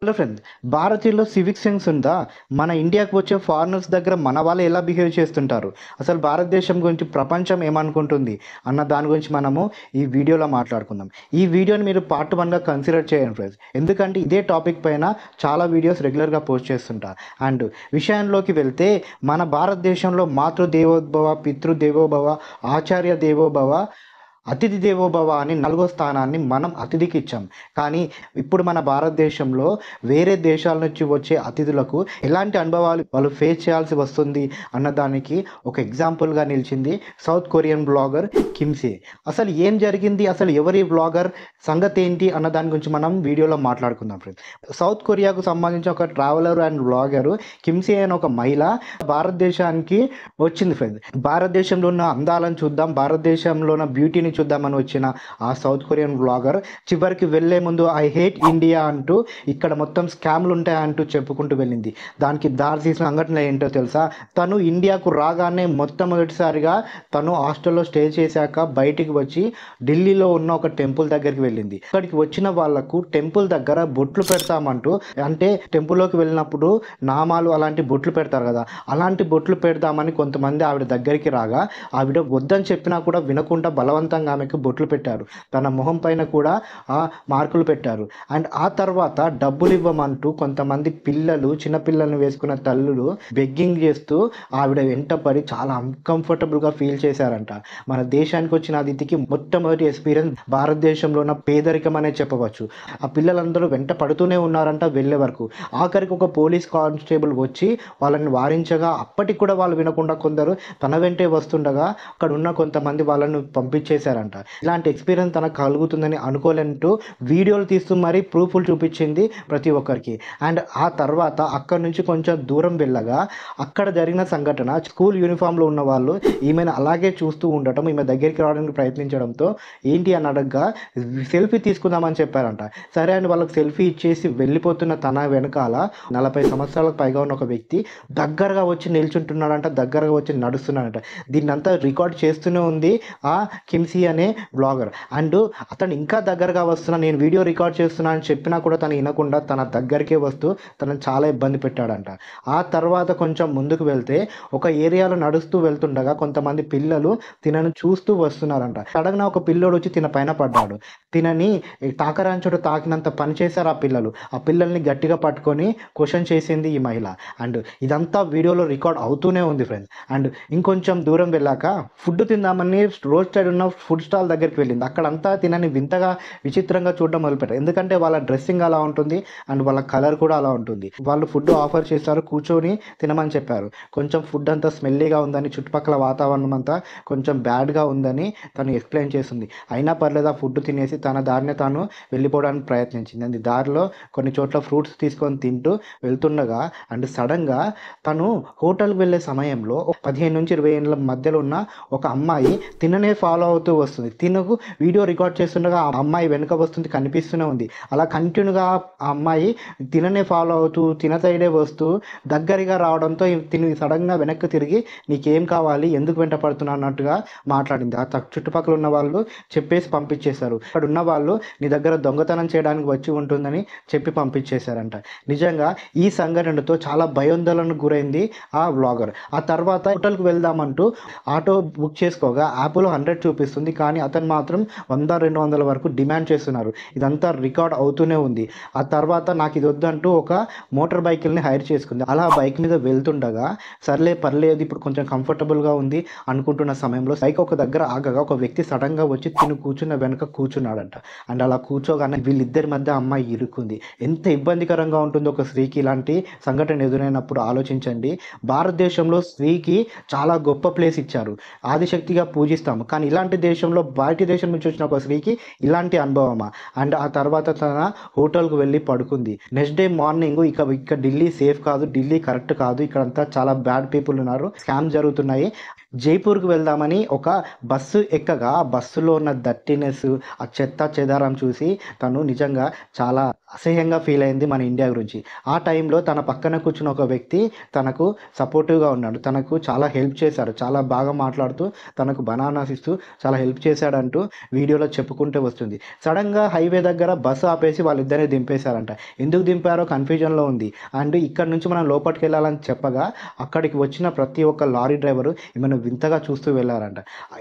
Hello friends, భారతీయుల్లో civic sense ఉందా? మన ఇండియాకి వచ్చే ఫారినర్స్ దగ్గర మన వాళ్ళు ఎలా బిహేవ్ చేస్తుంటారు, అసలు భారతదేశం గురించి ప్రపంచం ఏమనుకుంటుంది అన్న దాని గురించి మనము ఈ వీడియోలో మాట్లాడుకుందాం. ఈ వీడియోని మీరు పార్ట్ 1గా కన్సిడర్ చేయండి ఫ్రెండ్స్, ఎందుకంటే ఇదే టాపిక్ పైన చాలా వీడియోస్ రెగ్యులర్గా పోస్ట్ చేస్తుంటా. అండ్ విషయంలోకి వెళ్తే, మన భారతదేశంలో మాతృదేవోభవ, పితృదేవోభవ, ఆచార్య దేవోభవ, అతిథి దేవోభవ అని 4వ స్థానాన్ని మనం అతిథికి ఇచ్చాం. కానీ ఇప్పుడు మన భారతదేశంలో వేరే దేశాల నుంచి వచ్చే అతిథులకు ఎలాంటి అనుభవాలు వాళ్ళు ఫేస్ చేయాల్సి వస్తుంది అన్నదానికి ఒక ఎగ్జాంపుల్గా నిలిచింది సౌత్ కొరియన్ బ్లాగర్ కిమ్సే. అసలు ఏం జరిగింది, అసలు ఎవరి బ్లాగర్, సంగతి ఏంటి అన్న దాని గురించి మనం వీడియోలో మాట్లాడుకుందాం ఫ్రెండ్స్. సౌత్ కొరియాకు సంబంధించిన ఒక ట్రావెలర్ అండ్ బ్లాగర్ కిమ్సే అనే ఒక మహిళ భారతదేశానికి వచ్చింది ఫ్రెండ్స్. భారతదేశంలో ఉన్న అందాలను చూద్దాం, భారతదేశంలో ఉన్న బ్యూటీని చూద్దామని వచ్చిన ఆ సౌత్ కొరియన్ బ్లాగర్ చివరికి వెళ్లే ముందు ఐ హేట్ ఇండియా అంటూ, ఇక్కడ మొత్తం స్కామ్లు ఉంటాయంటూ చెప్పుకుంటూ వెళ్ళింది. దానికి దారి తీసిన సంఘటన ఏంటో తెలుసా? తను ఇండియాకు రాగానే మొట్టమొదటిసారిగా తను హాస్టల్లో స్టే చేశాక బయటికి వచ్చి ఢిల్లీలో ఉన్న ఒక టెంపుల్ దగ్గరికి వెళ్ళింది. అక్కడికి వచ్చిన వాళ్లకు టెంపుల్ దగ్గర బొట్లు పెడతామంటూ, అంటే టెంపుల్లోకి వెళ్ళినప్పుడు నామాలు అలాంటి బొట్లు పెడతారు కదా, అలాంటి బొట్లు పెడదామని కొంతమంది ఆవిడ దగ్గరికి రాగా ఆవిడ వద్దని చెప్పినా కూడా వినకుండా బలవంతంగా ఆమెకు బొట్లు పెట్టారు. తన మొహం పైన కూడా ఆ మార్కులు పెట్టారు. అండ్ ఆ తర్వాత డబ్బులు ఇవ్వమంటూ కొంతమంది పిల్లలు, చిన్నపిల్లలను వేసుకున్న తల్లులు బెగ్గింగ్ చేస్తూ ఆవిడ వెంటపడి చాలా అన్కంఫర్టబుల్గా ఫీల్ చేశారంట. మన దేశానికి వచ్చిన అతిథికి మొట్టమొదటి ఎక్స్పీరియన్స్ భారతదేశంలో ఉన్న పేదరికం అనే చెప్పవచ్చు. ఆ పిల్లలందరూ వెంట పడుతూనే ఉన్నారంట వెళ్ళే వరకు. ఆఖరికి ఒక పోలీస్ కానిస్టేబుల్ వచ్చి వాళ్ళని వారించగా అప్పటికి కూడా వాళ్ళు వినకుండా కొందరు తన వెంటే వస్తుండగా అక్కడ ఉన్న కొంతమంది వాళ్ళను పంపించేశారంట. ఇలాంటి ఎక్స్పీరియన్స్ తనకు కలుగుతుందని అనుకోలేంటూ వీడియోలు తీస్తూ మరీ ప్రూఫ్లు చూపించింది ప్రతి ఒక్కరికి. అండ్ ఆ తర్వాత అక్కడ నుంచి కొంచెం దూరం వెళ్ళగా అక్కడ జరిగిన సంఘటన, స్కూల్ యూనిఫామ్లో ఉన్న వాళ్ళు ఈమెను అలాగే చూస్తూ ఉండటం, ఈమె దగ్గరికి రావడానికి ప్రయత్నించడంతో ఏంటి అని అడగగా సెల్ఫీ తీసుకుందామని చెప్పారంట. సరే అని వాళ్ళకి సెల్ఫీ ఇచ్చేసి వెళ్ళిపోతున్న తన వెనకాల 40 సంవత్సరాలకు పైగా ఉన్న ఒక వ్యక్తి దగ్గరగా వచ్చి నిల్చుంటున్నాడంట, దగ్గరగా వచ్చి నడుస్తున్నాడంట. దీన్నంతా రికార్డ్ చేస్తూనే ఉంది ఆ కిమ్సీ అనే బ్లాగర్. అండ్ అతను ఇంకా దగ్గరగా వస్తున్నా, నేను వీడియో రికార్డ్ చేస్తున్నా అని చెప్పినా కూడా తను వినకుండా తన దగ్గరికే వస్తూ తనను చాలా ఇబ్బంది పెట్టాడంట. ఆ తర్వాత కొంచెం ముందుకు వెళ్తే ఒక ఏరియాలో నడుస్తూ వెళ్తుండగా కొంతమంది పిల్లలు తినను చూస్తూ వస్తున్నారంట. సడన్గా ఒక పిల్లోడు వచ్చి తిన పైన పడ్డాడు. తినని తాకరాని చోట తాకినంత పని చేశారు ఆ పిల్లలు. ఆ పిల్లల్ని గట్టిగా పట్టుకొని క్వశ్చన్ చేసింది ఈ మహిళ. అండ్ ఇదంతా వీడియోలో రికార్డ్ అవుతూనే ఉంది ఫ్రెండ్స్. అండ్ ఇంకొంచెం దూరం వెళ్ళాక ఫుడ్ తిందామని రోడ్ సైడ్ ఉన్న ఫుడ్ స్టాల్ దగ్గరికి వెళ్ళింది. అక్కడంతా తినని వింతగా విచిత్రంగా చూడడం మొదలుపెట్టారు. ఎందుకంటే వాళ్ళ డ్రెస్సింగ్ అలా ఉంటుంది అండ్ వాళ్ళ కలర్ కూడా అలా ఉంటుంది. వాళ్ళు ఫుడ్ ఆఫర్ చేస్తారు, కూర్చొని తినమని చెప్పారు. కొంచెం ఫుడ్ అంతా స్మెల్లీగా ఉందని, చుట్టుపక్కల వాతావరణం అంతా కొంచెం బ్యాడ్గా ఉందని తను ఎక్స్ప్లెయిన్ చేస్తుంది. అయినా పర్లేదు ఆ ఫుడ్ తినేసి తన దారిని తాను వెళ్ళిపోవడానికి ప్రయత్నించింది. అండ్ దారిలో కొన్ని చోట్ల ఫ్రూట్స్ తీసుకొని తింటూ వెళ్తుండగా అండ్ సడన్గా తను హోటల్కి వెళ్ళే సమయంలో 15 నుంచి 20 ఏళ్ళ మధ్యలో ఉన్న ఒక అమ్మాయి తిననే ఫాలో అవుతూ వస్తుంది. తినకు వీడియో రికార్డ్ చేస్తుండగా ఆ అమ్మాయి వెనుక వస్తుంది, కనిపిస్తూనే ఉంది. అలా కంటిన్యూగా ఆ అమ్మాయి తిననే ఫాలో అవుతూ తిన సైడే వస్తూ దగ్గరగా రావడంతో తిని సడన్గా వెనక్కి తిరిగి నీకేం కావాలి, ఎందుకు వెంట పడుతున్నా అన్నట్టుగా మాట్లాడింది. ఆ చుట్టుపక్కల ఉన్న వాళ్ళు చెప్పేసి పంపించేశారు. అక్కడ ఉన్న వాళ్ళు నీ దగ్గర దొంగతనం చేయడానికి వచ్చి ఉంటుందని చెప్పి పంపించేశారంట. నిజంగా ఈ సంఘటనతో చాలా భయోందోళనకు గురైంది ఆ వ్లాగర్. ఆ తర్వాత హోటల్కి వెళ్దామంటూ ఆటో బుక్ చేసుకోగా యాప్లో 100 చూపిస్తుంది, కానీ అతను మాత్రం 100-200 వరకు డిమాండ్ చేస్తున్నారు. ఇదంతా రికార్డ్ అవుతూనే ఉంది. ఆ తర్వాత నాకు ఇది వద్దంటూ ఒక మోటార్ బైక్ని హైర్ చేసుకుంది. అలా బైక్ మీద వెళ్తుండగా సర్లే పర్లేదు ఇప్పుడు కొంచెం కంఫర్టబుల్గా ఉంది అనుకుంటున్న సమయంలో బైక్ ఒక దగ్గర ఆగగా ఒక వ్యక్తి సడన్గా వచ్చి తిను కూర్చున్న వెనక కూర్చున్నాడంట. అండ్ అలా కూర్చోగానే వీళ్ళిద్దరి మధ్య అమ్మాయి ఇరుక్కుంది. ఎంత ఇబ్బందికరంగా ఉంటుందో ఒక స్త్రీకి ఇలాంటి సంఘటన ఎదురైనప్పుడు ఆలోచించండి. భారతదేశంలో స్త్రీకి చాలా గొప్ప ప్లేస్ ఇచ్చారు, ఆదిశక్తిగా పూజిస్తాము. కానీ ఇలాంటి దేశంలో, బయటి దేశం నుంచి వచ్చిన ఒక స్త్రీకి ఇలాంటి అనుభవమా? అండ్ ఆ తర్వాత తన హోటల్కు వెళ్ళి పడుకుంది. నెక్స్ట్ డే మార్నింగ్ ఇక ఢిల్లీ సేఫ్ కాదు, ఢిల్లీ కరెక్ట్ కాదు, ఇక్కడంతా చాలా బ్యాడ్ పీపుల్ ఉన్నారు, స్కామ్ జరుగుతున్నాయి, జైపూర్‌కి వెళ్దామని ఒక బస్సు ఎక్కగా, ఆ బస్సులో ఉన్న డర్టీనెస్, ఆ చెత్త చెదారం చూసి తను నిజంగా చాలా అసహ్యంగా ఫీల్ అయింది మన ఇండియా గురించి. ఆ టైంలో తన పక్కన కూర్చున్న ఒక వ్యక్తి తనకు సపోర్టివ్‌గా ఉన్నాడు. తనకు చాలా హెల్ప్ చేశాడు. చాలా బాగా మాట్లాడుతూ తనకు బనానాస్ ఇస్తూ చాలా హెల్ప్ చేశాడంటూ వీడియోలో చెప్పుకుంటూ వస్తుంది. సడెన్‌గా హైవే దగ్గర బస్సు ఆపేసి వాళ్ళిద్దరిని దింపేశారంట. ఎందుకు దింపారో కన్‌ఫ్యూజన్‌లో ఉంది. అండ్ ఇక్కడి నుంచి మనం లోపటికెళ్ళాలని చెప్పగా అక్కడికి వచ్చిన ప్రతి ఒక్క లారీ డ్రైవరు ఈమెను వింతగా చూస్తూ వెళ్లారంట.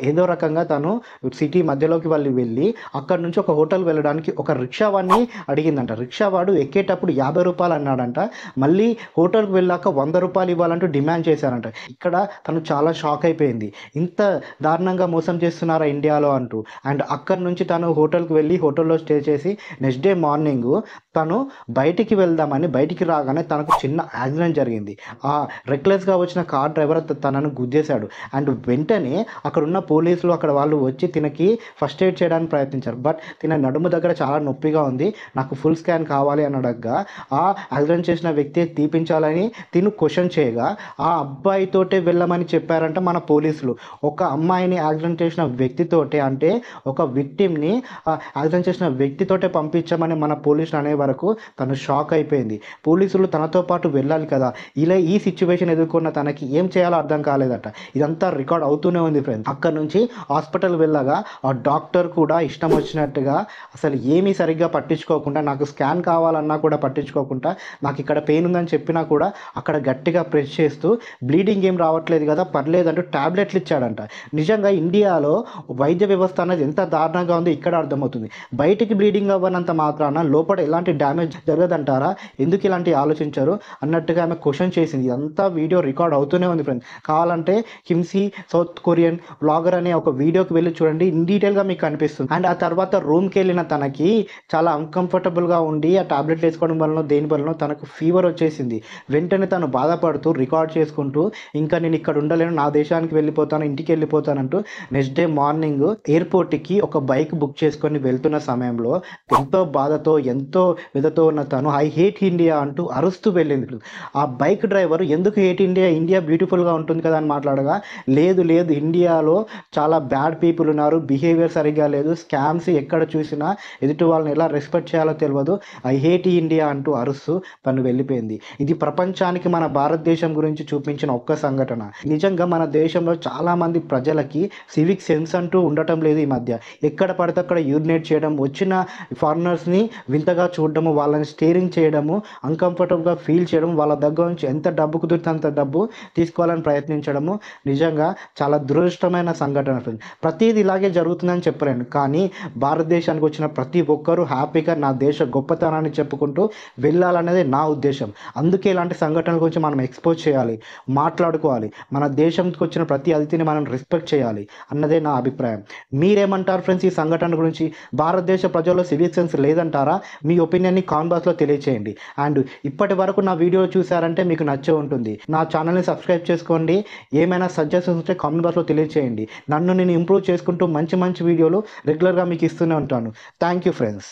ఏదో రకంగా తను సిటీ మధ్యలోకి వెళ్ళి అక్కడి నుంచి ఒక హోటల్‌కి వెళ్ళడానికి ఒక రిక్షా వాడిని అడిగిందంట. రిక్షా వాడు ఎక్కేటప్పుడు రూ. 50 అన్నాడంట. మళ్ళీ హోటల్‌కి వెళ్ళాక రూ. 100 ఇవ్వాలంటూ డిమాండ్ చేశారంట. ఇక్కడ తను చాలా షాక్ అయిపోయింది. ఇంత దారుణంగా మోసం చేస్తున్నారా ఇండియాలో అంటూ. అండ్ అక్కడి నుంచి తను హోటల్‌కి వెళ్ళి హోటల్‌లో స్టే చేసి నెక్స్ట్ డే మార్నింగు తను బయటికి వెళ్దామని బయటికి రాగానే తనకు చిన్న యాక్సిడెంట్ జరిగింది. ఆ రెక్లెస్‌గా వచ్చిన కార్ డ్రైవర్ తనను గుద్దేశాడు. అండ్ వెంటనే అక్కడున్న పోలీసులు అక్కడ వాళ్ళు వచ్చి తినకి ఫస్ట్ ఎయిడ్ చేయడానికి ప్రయత్నించారు. బట్ తిన నడుము దగ్గర చాలా నొప్పిగా ఉంది. నాకు ఫుల్ స్కాన్ కావాలి అని అడగ్గా ఆ యాక్సిడెంట్ చేసిన వ్యక్తి తీపించాలని తిను క్వెషన్ చేయగా ఆ అబ్బాయితోటే వెళ్ళమని చెప్పారంట మన పోలీసులు. ఒక అమ్మాయిని యాక్సిడెంట్ చేసిన వ్యక్తితోటే అంటే ఒక విక్టిమ్‌ని యాక్సిడెంట్ చేసిన వ్యక్తితోటే పంపించమని మన పోలీసులు అనే వరకు తను షాక్ అయిపోయింది. పోలీసులు తనతో పాటు వెళ్ళాలి కదా! ఇలా ఈ సిట్యుయేషన్ ఎదుర్కొన్న తనకి ఏం చేయాలో అర్థం కాలేదట. ఇదంతా రికార్డ్ అవుతూనే ఉంది ఫ్రెండ్స్. అక్కడి నుంచి హాస్పిటల్ వెళ్ళగా ఆ డాక్టర్ కూడా ఇష్టం వచ్చినట్టుగా అసలు ఏమీ సరిగ్గా పట్టించుకోకుండా నాకు స్కాన్ కావాలన్నా కూడా పట్టించుకోకుండా నాకు ఇక్కడ పెయిన్ ఉందని చెప్పినా కూడా అక్కడ గట్టిగా ప్రెస్ చేస్తూ బ్లీడింగ్ ఏం రావట్లేదు కదా పర్లేదంటూ టాబ్లెట్లు ఇచ్చాడంట. నిజంగా ఇండియాలో వైద్య వ్యవస్థ అనేది ఎంత దారుణంగా ఉందో ఇక్కడ అర్థమవుతుంది. బయటికి బ్లీడింగ్ అవ్వనంత మాత్రాన లోపల ఎలాంటి డ్యామేజ్ జరగదంటారా? ఎందుకు ఇలాంటివి ఆలోచించరు అన్నట్టుగా ఆమె క్వెషన్ చేసింది. ఇదంతా వీడియో రికార్డ్ అవుతూనే ఉంది ఫ్రెండ్స్. కావాలంటే కిమ్సీ సౌత్ కొరియన్ వ్లాగర్ అనే ఒక వీడియోకి వెళ్ళి చూడండి. ఇన్ డీటెయిల్‌గా మీకు కనిపిస్తుంది. అండ్ ఆ తర్వాత రూమ్‌కెళ్ళిన తనకి చాలా అన్‌కంఫర్టబుల్‌గా ఉండి ఆ టాబ్లెట్లు వేసుకోవడం వలనో దేని వలనో తనకు ఫీవర్ వచ్చేసింది. వెంటనే తను బాధపడుతూ రికార్డ్ చేసుకుంటూ ఇంకా నేను ఇక్కడ ఉండలేను, నా దేశానికి వెళ్ళిపోతాను, ఇంటికి వెళ్ళిపోతానంటూ నెక్స్ట్ డే మార్నింగ్ ఎయిర్‌పోర్ట్‌కి ఒక బైక్ బుక్ చేసుకొని వెళ్తున్న సమయంలో ఎంతో బాధతో ఎంతో వ్యధతో ఉన్న తను ఐ హేట్ ఇండియా అంటూ అరుస్తూ వెళ్ళింది. ఆ బైక్ డ్రైవర్ ఎందుకు హేట్ ఇండియా, ఇండియా బ్యూటిఫుల్‌గా ఉంటుంది కదా అని మాట్లాడగా లేదు లేదు ఇండియాలో చాలా బ్యాడ్ పీపుల్ ఉన్నారు, బిహేవియర్ సరిగ్గా లేదు, స్కామ్స్ ఎక్కడ చూసినా ఎదుటి వాళ్ళని ఎలా రెస్పెక్ట్ చేయాలో తెలియదు, ఐ హేట్ ఇండియా అంటూ అరుస్తూ తను వెళ్ళిపోయింది. ఇది ప్రపంచానికి మన భారతదేశం గురించి చూపించిన ఒక్క సంఘటన. నిజంగా మన దేశంలో చాలామంది ప్రజలకి సివిక్ సెన్స్ అంటూ ఉండటం లేదు ఈ మధ్య. ఎక్కడ పడితే అక్కడ యూరినేట్ చేయడం, వచ్చిన ఫారినర్స్‌ని వింతగా చూడడము, వాళ్ళని స్టేరింగ్ చేయడము, అన్‌కంఫర్టబుల్‌గా ఫీల్ చేయడం, వాళ్ళ దగ్గర నుంచి ఎంత డబ్బు కుదిరితే అంత డబ్బు తీసుకోవాలని ప్రయత్నించడము నిజంగా చాలా దురదృష్టమైన సంఘటన ఫ్రెండ్స్. ప్రతీది ఇలాగే జరుగుతుందని చెప్పలేను. కానీ భారతదేశానికి వచ్చిన ప్రతి ఒక్కరూ హ్యాపీగా నా దేశ గొప్పతనాన్ని చెప్పుకుంటూ వెళ్ళాలనేదే నా ఉద్దేశం. అందుకే ఇలాంటి సంఘటనల గురించి మనం ఎక్స్‌పోజ్ చేయాలి, మాట్లాడుకోవాలి. మన దేశంకి వచ్చిన ప్రతి అతిథిని మనం రెస్పెక్ట్ చేయాలి అన్నదే నా అభిప్రాయం. మీరేమంటారు ఫ్రెండ్స్ ఈ సంఘటన గురించి? భారతదేశ ప్రజల్లో సివిక్ సెన్స్ లేదంటారా? మీ ఒపీనియన్‌ని కామెంట్ బాక్స్‌లో తెలియచేయండి. అండ్ ఇప్పటి వరకు నా వీడియో చూసారంటే మీకు నచ్చే ఉంటుంది. నా ఛానల్‌ని సబ్స్క్రైబ్ చేసుకోండి. ఏమైనా సజెషన్స్ ఉంటే కామెంట్ బాక్స్‌లో తెలియచేయండి. నన్ను నేను ఇంప్రూవ్ చేసుకుంటూ మంచి మంచి వీడియోలు రెగ్యులర్‌గా మీకు ఇస్తూనే ఉంటాను. Thank you friends.